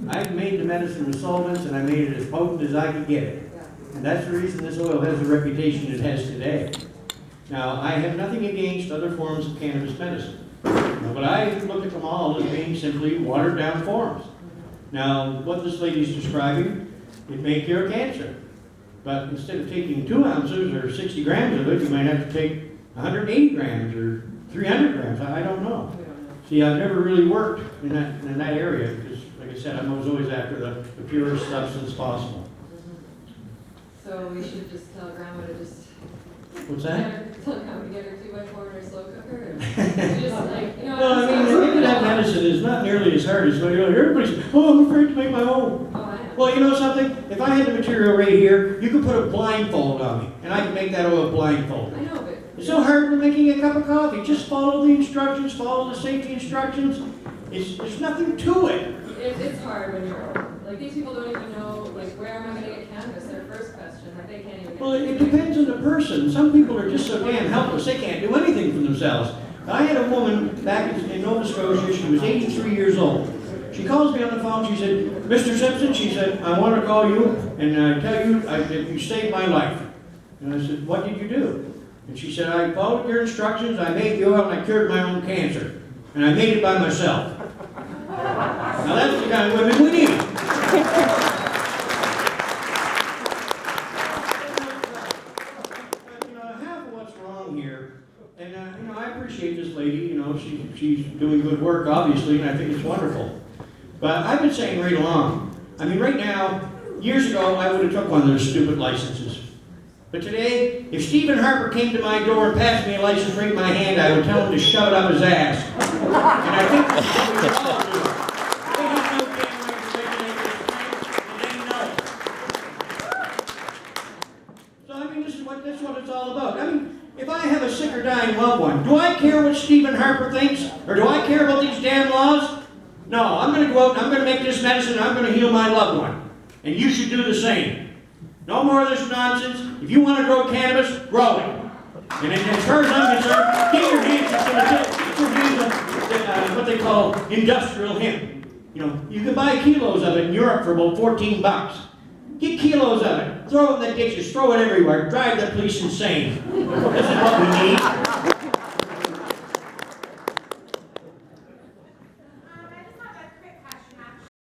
I made the medicine with solvents and I made it as potent as I could get it. And that's the reason this oil has the reputation it has today. Now, I have nothing against other forms of cannabis medicine, but I look at them all as being simply watered down forms. Now, what this lady is describing, it may cure cancer, but instead of taking 2 ounces or 60 grams of it, you might have to take 180 grams or 300 grams. I don't know. See, I've never really worked in that area because, like I said, I was always after the purest substance possible. So we should just tell Grandma to just... What's that? Tell Grandma to get her 2x4 and her slow cooker. And just like, you know, Well, I mean, making that medicine is not nearly as hard as, everybody's, oh, I'm afraid to make my own. Oh, I know. Well, you know something? If I had the material right here, you could put a blindfold on me, and I could make that oil blindfolded. I know, but... It's so hard for making a cup of coffee. Just follow the instructions, follow the safety instructions. There's nothing to it. It's hard when you're old. Like, these people don't even know, like, where am I going to get cannabis? Their first question, like, they can't even... Well, it depends on the person. Some people are just so damn helpless, they can't do anything for themselves. I had a woman back in Nova Scotia, she was 83 years old. She calls me on the phone, she said, Mr. Simpson, she said, I want to call you and tell you that you saved my life. And I said, what did you do? And she said, I followed your instructions, I made the oil, and I cured my own cancer. And I made it by myself. Now that's the kind of women we need. Half of what's wrong here, and I appreciate this lady, she's doing good work, obviously, and I think it's wonderful. But I've been saying right along, I mean, right now, years ago, I would have took one of those stupid licenses. But today, if Stephen Harper came to my door and passed me a license right in my hand, I would tell him to shove it up his ass. And I think that's what we should all do. They have no damn right to regulate this place, and they know it. So, I mean, that's what it's all about. I mean, if I have a sick or dying loved one, do I care what Stephen Harper thinks? Or do I care about these damn laws? No, I'm going to go out and I'm going to make this medicine and I'm going to heal my loved one. And you should do the same. No more of this nonsense. If you want to grow cannabis, grow it. And as far as I'm concerned, get your hands on what they call industrial hemp. You can buy kilos of it in Europe for about 14 bucks. Get kilos of it. Throw it in the ditches. Throw it everywhere. Drive the police insane. This is what we need.